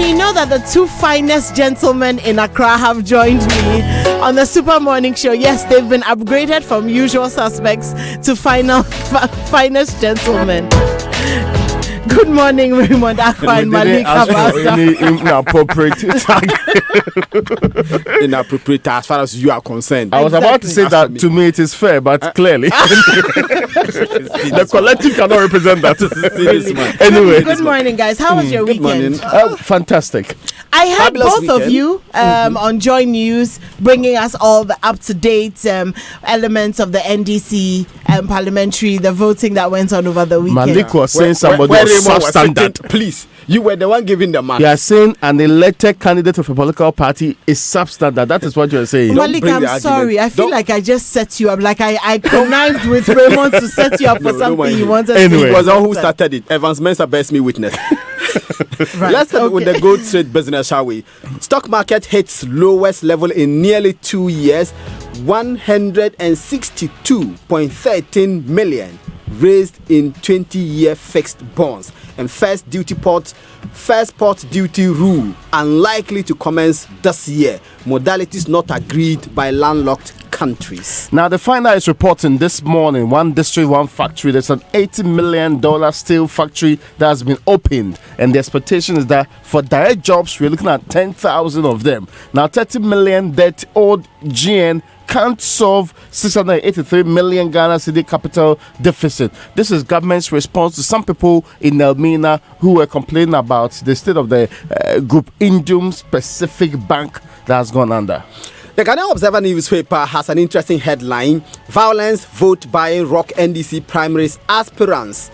you know that the two finest gentlemen in Accra have joined me on the Super Morning Show. Yes, they've been upgraded from usual suspects to finest gentlemen. Good morning, Raymond Akwa and Malik Abasa. Inappropriate as far as you are concerned. I was about to say that to me it is fair, but clearly the collective cannot represent that. Anyway, good morning, guys. How was your weekend? Fantastic. I had both of you on Joy News bringing us all the up-to-date elements of the NDC parliamentary, the voting that went on over the weekend. Malik was saying somebody was substandard. Please, you were the one giving the mark. You are saying an elected candidate of a political party is substandard. That is what you are saying. Malik, I'm sorry. I feel like I just set you up. Like I connived with Raymond to set you up for something you wanted to say. It was all who started it. Evans Mensah bears me witness. Right. Let's start with the gold trade business, shall we? Stock market hits lowest level in nearly 2 years. 162.13 million raised in 20-year fixed bonds. And first port duty rule unlikely to commence this year. Modalities not agreed by landlocked countries. Now, the Finder is reporting this morning, one district, one factory. There's an $80 million steel factory that has been opened. And the expectation is that for direct jobs, we're looking at 10,000 of them. Now, 30 million debt owed GN can't solve 683 million Ghana cedi capital deficit. This is government's response to some people in Elmina who were complaining about the state of the group Indium Specific Bank that has gone under. The Ghanaian Observer newspaper has an interesting headline: Violence, vote buying rock NDC primaries aspirants.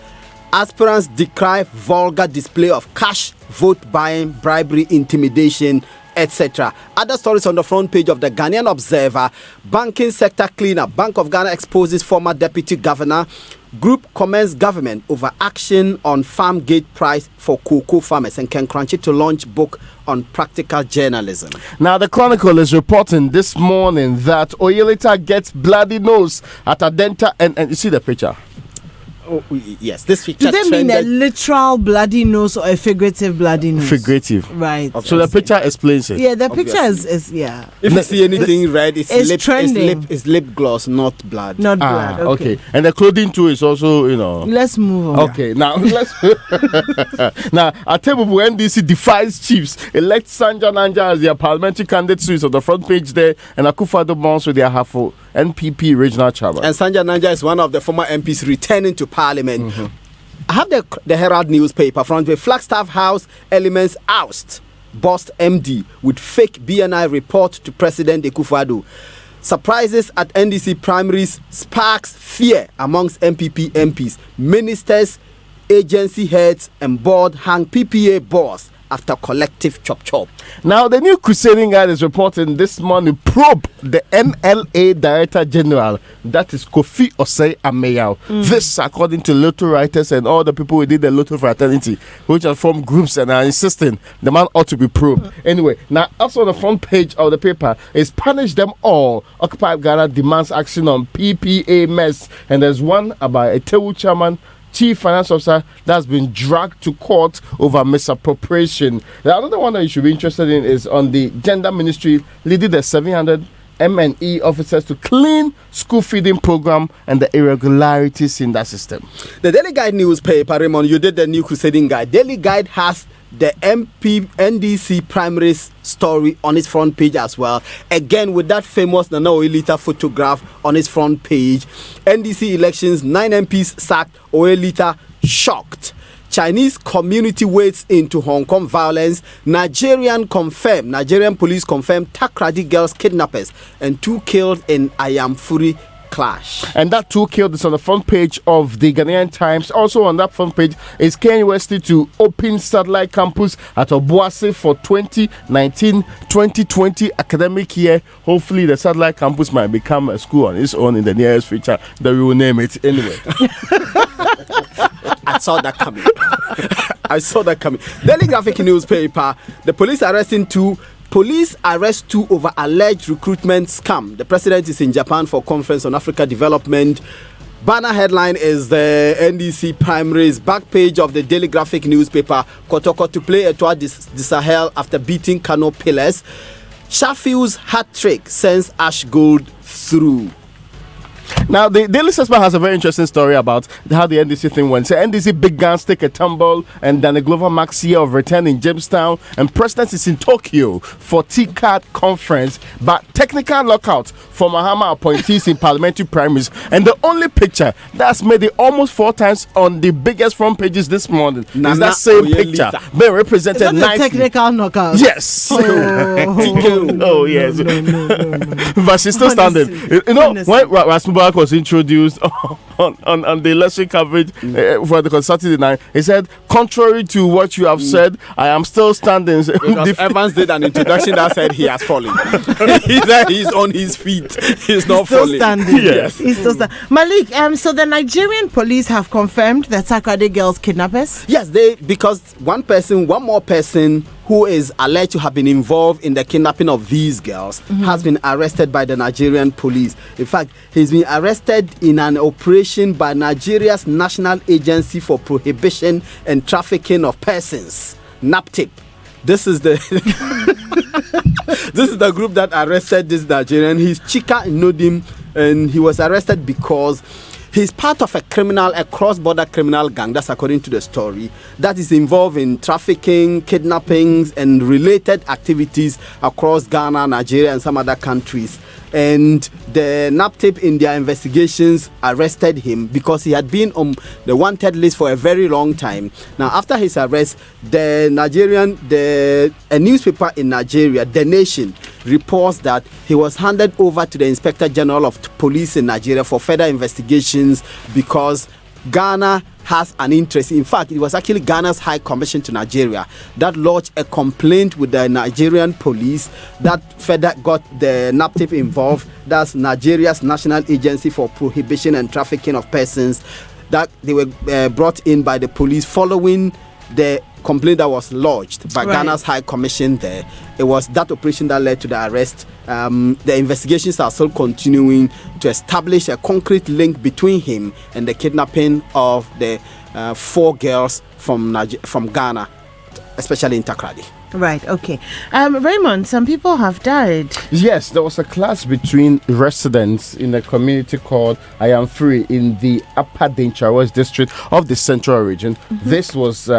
Aspirants decry vulgar display of cash, vote buying, bribery, intimidation, etc. Other stories on the front page of the Ghanaian Observer: banking sector cleanup. Bank of Ghana exposes former deputy governor. Group commends government over action on farm gate price for cocoa farmers. And Ken Crunchy to launch book on practical journalism. Now, the Chronicle is reporting this morning that Oyelita gets bloody nose at Adenta. And you see the picture? Oh, yes, this picture. Do they mean a literal bloody nose or a figurative bloody nose? Figurative. Right. So the picture explains it. Yeah, the picture is yeah. If you see anything red, it's lip gloss, not blood. Not blood. Okay. And the clothing too is also, Let's move on. Okay, now let's. Now, at table NDC defies chiefs, elect Sanja Nanja as their parliamentary candidate. So it's on the front page there, and Akufo-Addo Bonsu with their Hafo NPP regional chairman. And Sanja Nanja is one of the former MPs returning to Parliament. Mm-hmm. I have the Herald newspaper from the Flagstaff House elements oust Bost MD with fake BNI report to President Akufo-Addo. Surprises at NDC primaries sparks fear amongst MPP MPs. Ministers, agency heads and board hang PPA boss after collective chop. Now, the New Crusading Guide is reporting this morning probe the NLA Director General, that is Kofi Osei Ameyao. This, according to Lotto writers and all the people within the Lotto fraternity, which are from groups and are insisting the man ought to be probed. Anyway, now, also on the front page of the paper is punish them all. Occupy Ghana demands action on PPA mess. And there's one about a Tewu chairman, Chief Finance Officer, that's been dragged to court over misappropriation. The another one that you should be interested in is on the Gender Ministry leading the 700 M&E officers to clean school feeding program and the irregularities in that system. The Daily Guide newspaper, Raymond, you did the New Crusading Guide. Daily Guide has the NDC primaries story on its front page as well. Again, with that famous Nana Oyelita photograph on its front page. NDC elections, 9 MPs sacked, Oyelita shocked. Chinese community wades into Hong Kong violence. Nigerian police confirm Takrady girls kidnappers and 2 killed in Ayamfuri clash. And that 2 killed is on the front page of the Ghanaian Times. Also on that front page is KNUST to open satellite campus at Obuasi for 2019-2020 academic year. Hopefully the satellite campus might become a school on its own in the nearest future. That we will name it anyway. I saw that coming. Daily Graphic newspaper. The police arrest 2 over alleged recruitment scam. The president is in Japan for conference on Africa development. Banner headline is the NDC primaries. Back page of the Daily Graphic newspaper. Kotoko to play Etoile du Sahel after beating Kano Pillars. Sheffield's hat-trick sends Ash Gold through. Now, the Daily Suspect has a very interesting story about how the NDC thing went. So, NDC big guns take a tumble, and then the Glover Max year of return in Jamestown, and President is in Tokyo for TCAD conference, but technical lockout for Mahama appointees in parliamentary primaries. And the only picture that's made it almost 4 times on the biggest front pages this morning is that same picture being represented nicely. Technical knockout. Yes. Oh, yes. No. But she's still standing. You know, when Ras Mubarak was introduced on the election coverage for the Saturday night, he said, contrary to what you have said, I am still standing. Because Evans did an introduction that said he has fallen. He said he's on his feet. He's not still falling. Standing. Yes. He's still standing. Malik, so the Nigerian police have confirmed the Takoradi girls' kidnappers? Yes, because one more person who is alleged to have been involved in the kidnapping of these girls has been arrested by the Nigerian police. In fact, he's been arrested in an operation by Nigeria's National Agency for Prohibition and Trafficking of Persons, NAPTIP. This is the this is the group that arrested this Nigerian. He's Chika Nodim, and he was arrested because he's part of a cross-border criminal gang, that's according to the story, that is involved in trafficking, kidnappings, and related activities across Ghana, Nigeria, and some other countries. And the NAPTIP in their investigations arrested him because he had been on the wanted list for a very long time. Now, after his arrest, a newspaper in Nigeria, The Nation, reports that he was handed over to the Inspector General of Police in Nigeria for further investigations because Ghana has an interest. In fact, it was actually Ghana's High Commission to Nigeria that lodged a complaint with the Nigerian police that further got the NAPTIP involved. That's Nigeria's National Agency for Prohibition and Trafficking of Persons, that they were brought in by the police following the complaint that was lodged by Ghana's High Commission there. It was that operation that led to the arrest. The investigations are still continuing to establish a concrete link between him and the kidnapping of the 4 girls from Ghana, especially in Takoradi. Right, okay. Raymond, some people have died. Yes, there was a clash between residents in a community called I Am Free in the Upper Denchawas district of the Central region. This was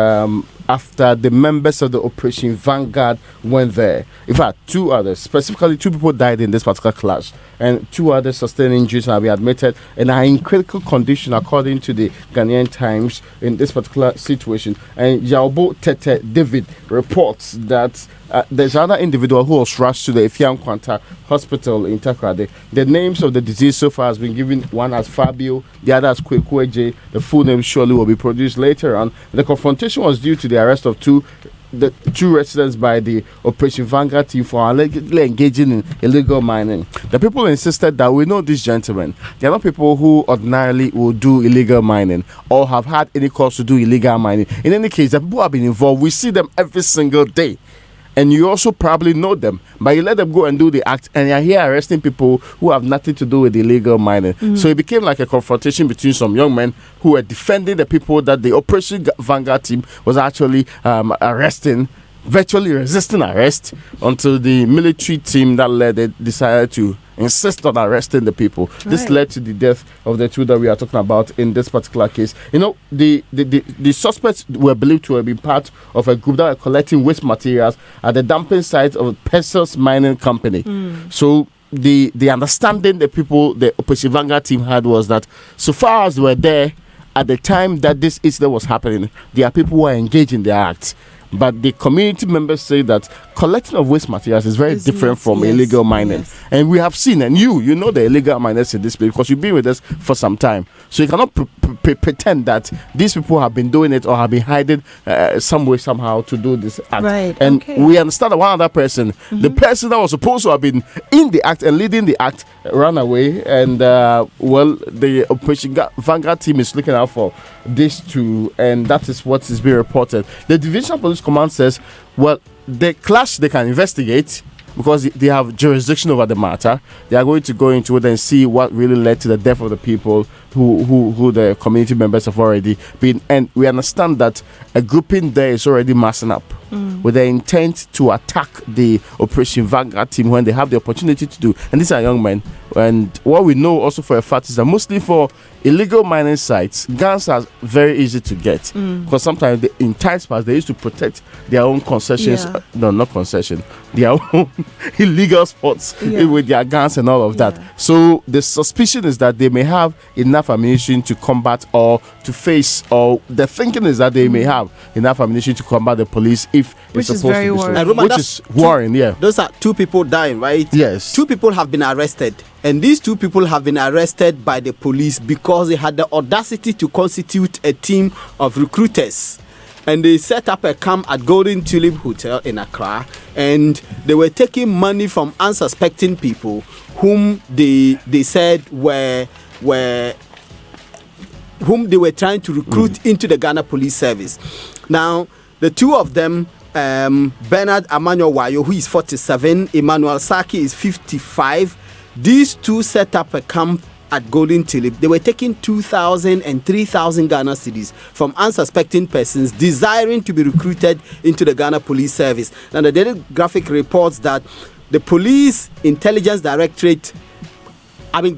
after the members of the Operation Vanguard went there. In fact, 2 others, specifically 2 people died in this particular clash, and 2 others sustained injuries have been admitted and are in critical condition according to the Ghanaian Times in this particular situation. And Yaobo Tete David reports that there's another individual who was rushed to the Efiam Kwanta Hospital in Takoradi. The names of the deceased so far has been given, one as Fabio, the other as Kwekweje. The full name surely will be produced later on. The confrontation was due to the arrest of 2 residents by the Operation Vanguard team for allegedly engaging in illegal mining. The people insisted that we know these gentlemen. They are not people who ordinarily will do illegal mining or have had any cause to do illegal mining. In any case, the people have been involved. We see them every single day. And you also probably know them, but you let them go and do the act, and you're here arresting people who have nothing to do with illegal mining. So it became like a confrontation between some young men who were defending the people that the Operation Vanguard team was actually arresting, virtually resisting arrest, until the military team that led it decided to insist on arresting the people. Right. This led to the death of the 2 that we are talking about in this particular case. You know, the suspects were believed to have been part of a group that were collecting waste materials at the dumping site of Pesos Mining Company. So the understanding the Operation Vanguard team had was that so far as they were there at the time that this incident was happening, there are people who are engaged in the act. But the community members say that collecting of waste materials is very different from illegal mining. Yes. And we have seen, and you know the illegal miners in this place because you've been with us for some time. So you cannot pretend that these people have been doing it or have been hiding some way, somehow to do this act. Right. And we understand that one other person, the person that was supposed to have been in the act and leading the act, ran away. And, the Operation Vanguard team is looking out for these 2, and that is what is being reported. The Divisional Police Command says, well, the clash they can investigate, because they have jurisdiction over the matter. They are going to go into it and see what really led to the death of the people who the community members have already been. And we understand that a grouping there is already massing up with the intent to attack the Operation Vanguard team when they have the opportunity to do. And these are young men. And what we know also for a fact is that mostly for illegal mining sites, guns are very easy to get, because sometimes in times past they used to protect their own concessions. No, not concession, their own illegal spots with their guns and all of that. So the suspicion is that they may have enough ammunition to combat or to face, or the thinking is that they may have enough ammunition to combat the police if which it's is supposed very to be worrying. so. Which is worrying, Those are 2 people dying, right? Yes. 2 people have been arrested. And these 2 people have been arrested by the police because they had the audacity to constitute a team of recruiters. And they set up a camp at Golden Tulip Hotel in Accra. And they were taking money from unsuspecting people whom they said whom they were trying to recruit into the Ghana Police Service. Now, the 2 of them, Bernard Amanyo Wayo, who is 47, Emmanuel Saki is 55. These 2 set up a camp at Golden Tulip. They were taking 2,000 and 3,000 Ghana cedis from unsuspecting persons desiring to be recruited into the Ghana Police Service. Now, the Daily Graphic reports that the Police Intelligence Directorate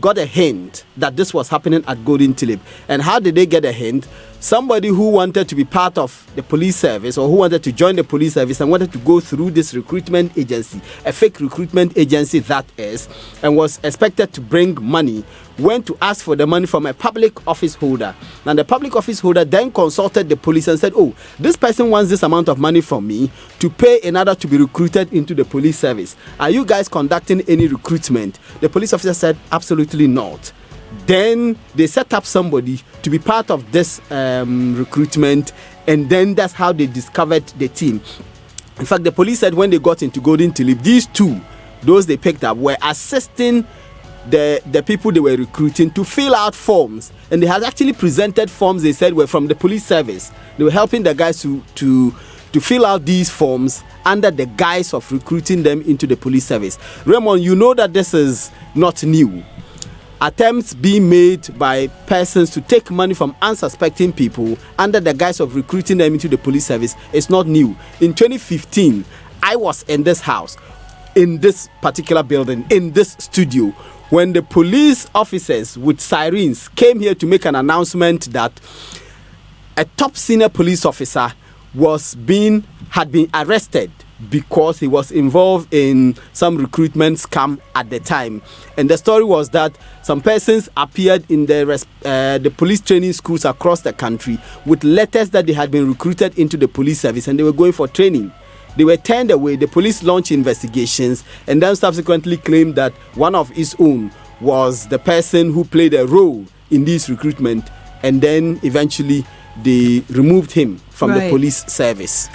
got a hint that this was happening at Golden Tulip. And how did they get a hint? Somebody who wanted to be part of the police service, or who wanted to join the police service and wanted to go through this recruitment agency, a fake recruitment agency that is, and was expected to bring money, went to ask for the money from a public office holder. And the public office holder then consulted the police and said, oh, this person wants this amount of money from me to pay in order to be recruited into the police service. Are you guys conducting any recruitment? The police officer said, absolutely not. Then they set up somebody to be part of this recruitment, and then that's how they discovered the team. In fact, the police said when they got into Golden Tulip, these 2, those they picked up, were assisting the people they were recruiting to fill out forms. And they had actually presented forms they said were from the police service. They were helping the guys to fill out these forms under the guise of recruiting them into the police service. Raymond, you know that this is not new. Attempts being made by persons to take money from unsuspecting people under the guise of recruiting them into the police service is not new. In 2015, I was in this house, in this particular building, in this studio, when the police officers with sirens came here to make an announcement that a top senior police officer had been arrested because he was involved in some recruitment scam at the time. And the story was that some persons appeared in the police training schools across the country with letters that they had been recruited into the police service and they were going for training. They were turned away. The police launched investigations and then subsequently claimed that one of his own was the person who played a role in this recruitment, and then eventually they removed him from the police service.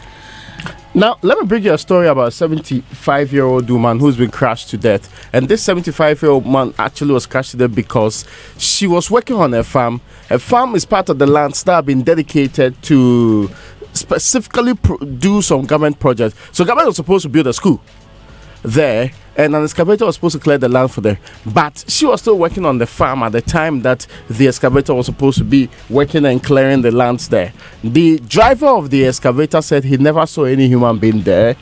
Now, let me bring you a story about a 75-year-old woman who's been crushed to death. And this 75-year-old woman actually was crushed to death because she was working on her farm. Her farm is part of the lands that have been dedicated to specifically do some government projects. So government was supposed to build a school there, and an excavator was supposed to clear the land for them. But she was still working on the farm at the time that the excavator was supposed to be working and clearing the lands there. The driver of the excavator said he never saw any human being there,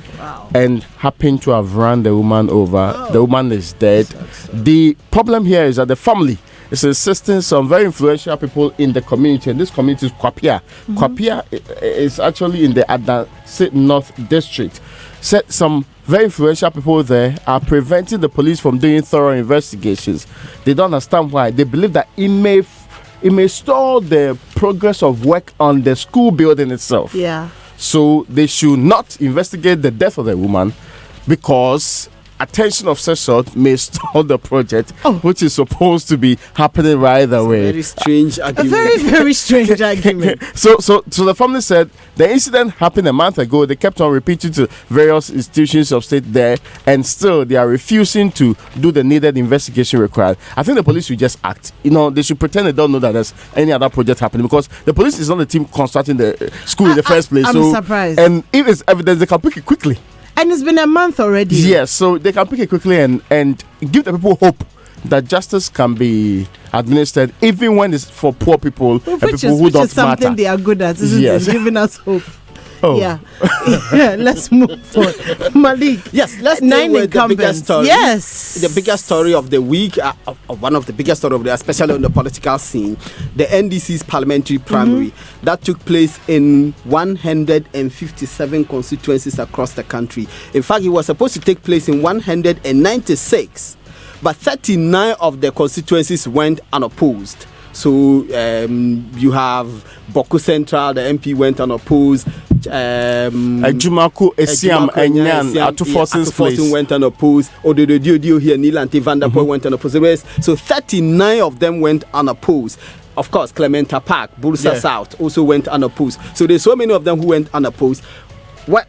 and happened to have run the woman over. The woman is dead. The problem here is that the family is insisting some very influential people in the community, and this community is Kwapia. Kwapia is actually in the Adansi North District. Said some very influential people there are preventing the police from doing thorough investigations. They don't understand why. They believe that it may stall the progress of work on the school building itself. Yeah. So they should not investigate the death of the woman, because attention of such sort may stall the project, which is supposed to be happening right away. Very strange argument. A very, very strange argument. So the family said the incident happened a month ago. They kept on repeating to various institutions of state there, and still they are refusing to do the needed investigation required. I think the police should just act. They should pretend they don't know that there's any other project happening, because the police is not the team constructing the school in the first place. I'm surprised. And if it's evidence, they can pick it quickly. And it's been a month already. Yes, so they can pick it quickly and give the people hope that justice can be administered even when it's for poor people and people who don't is something matter. They are good at, isn't Yes. it? Giving us hope. Oh. Yeah. Yeah, let's move on. Malik. Yes, let's Nine stay with the biggest incumbents. story. Yes. The biggest story of the week, one of the biggest story of the, especially on the political scene, the NDC's parliamentary primary that took place in 157 constituencies across the country. In fact, it was supposed to take place in 196, but 39 of the constituencies went unopposed. So you have Boku Central, the MP went unopposed. Jumaku Esiam Enyan Atuforsin went unopposed. Ododio here, Nilanti Vanderpool went unopposed. So 39 of them went unopposed. Of course, Clementa Park, Bursa South also went unopposed. So there's so many of them who went unopposed.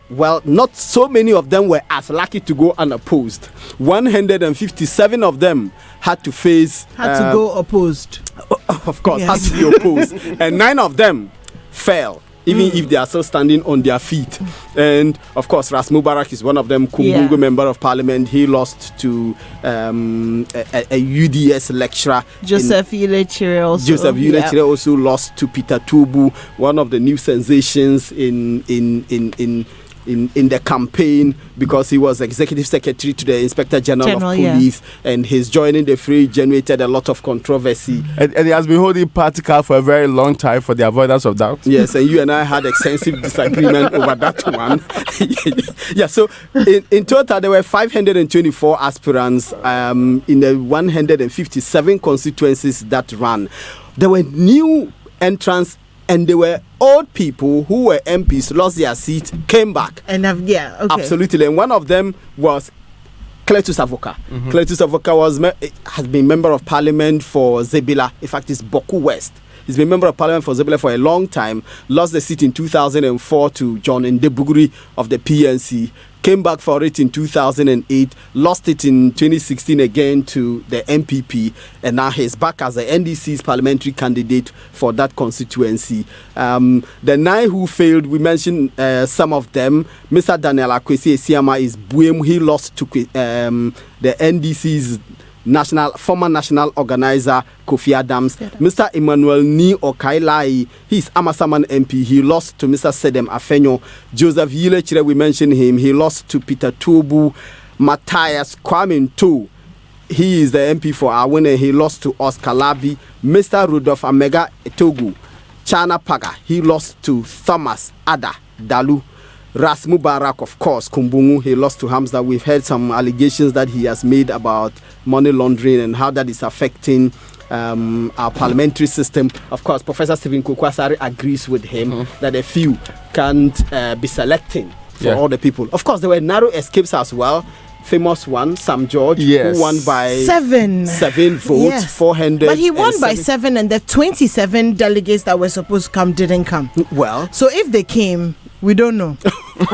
Well, not so many of them were as lucky to go unopposed. 157 of them had to go opposed. Of course, had to be opposed. And 9 of them fell, even if they are still standing on their feet. And of course, Ras Mubarak is one of them. Kumbungu, member of parliament, he lost to a UDS lecturer. Joseph Ilechire also. Joseph Ilechire also lost to Peter Tubu, one of the new sensations in the campaign, because he was executive secretary to the Inspector General of Police, and his joining the fray generated a lot of controversy. And he has been holding party card for a very long time for the avoidance of doubt. Yes, and you and I had extensive disagreement over that one. Yeah, so in total, there were 524 aspirants in the 157 constituencies that ran. There were new entrants, and there were old people who were MPs, lost their seat, came back. And absolutely. And one of them was Cletus Avoka. Cletus Avoka has been member of parliament for Zebila. In fact, it's Boku West. He's been member of parliament for Zebila for a long time. Lost the seat in 2004 to John Ndebuguri of the PNC. Came back for it in 2008, lost it in 2016 again to the MPP, and now he's back as the NDC's parliamentary candidate for that constituency. The 9 who failed, we mentioned some of them. Mr. Daniel Akwesi Esiama is Buem. He lost to the NDC's former national organizer Kofi Adams. Mr. Emmanuel Ni Okailai, he's Amasaman MP. He lost to Mr. Sedem Afenyo. Joseph Ilechire, we mentioned him. He lost to Peter Tubu. Matthias Kwamintu, he is the MP for Awene. He lost to Oscar Labi. Mr. Rudolph Amega Etogu, Chana Paga, he lost to Thomas Ada Dalu. Ras Mubarak, of course, Kumbungu, he lost to Hamza. We've heard some allegations that he has made about money laundering and how that is affecting our parliamentary system. Of course, Professor Stephen Kukwasari agrees with him that a few can't be selecting for all the people. Of course, there were narrow escapes as well. Famous one, Sam George, who won by 7 votes, 400. But he won by 7, and the 27 delegates that were supposed to come didn't come. Well, so if they came, we don't know. And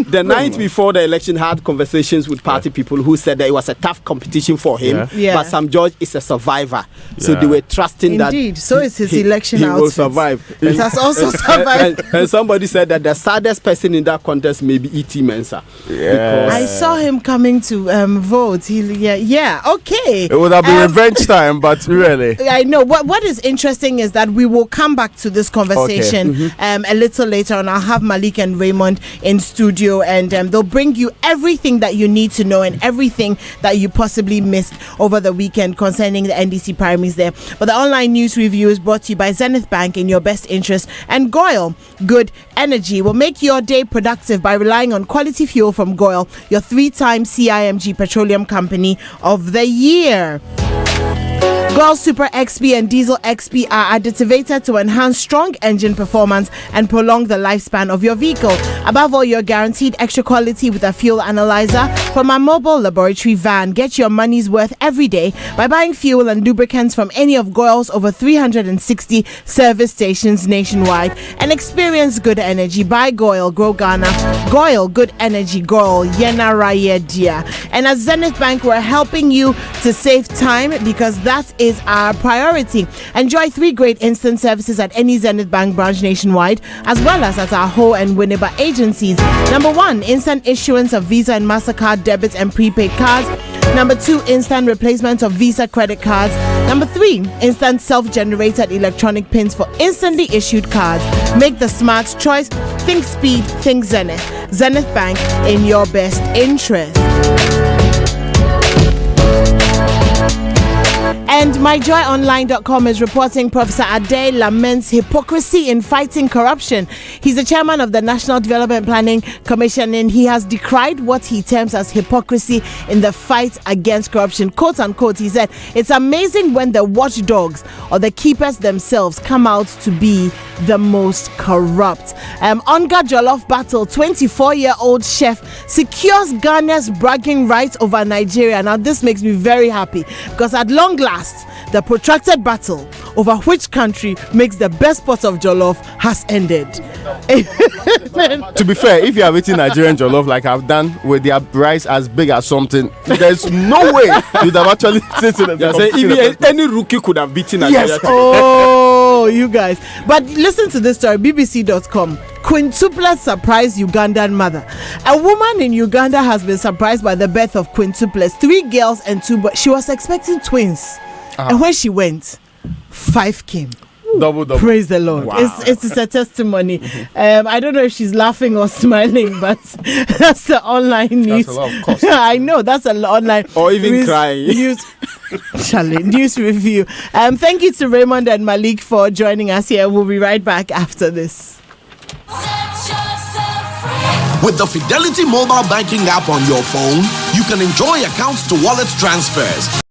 the night before the election, had conversations with party people who said that it was a tough competition for him. But Sam George is a survivor, so they were trusting that. Indeed, so is his election he outfit. will survive. It has also survived. And somebody said that the saddest person in that contest may be E.T. Mensah. I saw him coming to vote. Okay. It would have been revenge time, but really. I know. What is interesting is that we will come back to this conversation a little later on. I'll have Malik and Raymond in studio, and they'll bring you everything that you need to know and everything that you possibly missed over the weekend concerning the NDC primaries there. But the online news review is brought to you by Zenith Bank, in your best interest, and Goyle Good Energy will make your day productive by relying on quality fuel from Goyle, your 3-time CIMG Petroleum Company of the Year. Goyle Super XP and Diesel XP are additivated to enhance strong engine performance and prolong the lifespan of your vehicle. Above all, you're guaranteed extra quality with a fuel analyzer from a mobile laboratory van. Get your money's worth every day by buying fuel and lubricants from any of Goyle's over 360 service stations nationwide. And experience good energy. Buy Goyle, grow Ghana. Goyle Good Energy, Goyle Yena Raya Dia. And at Zenith Bank, we're helping you to save time, because that is is our priority. Enjoy 3 great instant services at any Zenith Bank branch nationwide, as well as at our Ho and Winneba agencies. Number 1, instant issuance of Visa and MasterCard debit and prepaid cards. Number 2, instant replacement of Visa credit cards. Number 3, instant self-generated electronic pins for instantly issued cards. Make the smart choice. Think speed, think Zenith. Zenith Bank, in your best interest. And myjoyonline.com is reporting Professor Ade laments hypocrisy in fighting corruption. He's the chairman of the National Development Planning Commission, and he has decried what he terms as hypocrisy in the fight against corruption. Quote unquote, he said, "It's amazing when the watchdogs or the keepers themselves come out to be the most corrupt." Onga Jollof battle, 24-year-old chef secures Ghana's bragging rights over Nigeria. Now this makes me very happy, because at long last, the protracted battle over which country makes the best pot of jollof has ended. To be fair, if you have eaten Nigerian jollof like I've done with their rice as big as something, there's no way you'd have actually seen it. Any rookie could have beaten Nigeria. Yes. Oh, you guys. But listen to this story, BBC.com. Quintuplets surprise Ugandan mother. A woman in Uganda has been surprised by the birth of quintuplets, 3 girls and 2 boys. She was expecting twins. And when she went, 5 came. Double. Praise the Lord. Wow. It's a testimony. I don't know if she's laughing or smiling, but that's the online news. That's a lot of cost. I know, that's a lot online. Or even crying. News review. Thank you to Raymond and Malik for joining us here. We'll be right back after this. With the Fidelity mobile banking app on your phone, you can enjoy accounts to wallet transfers,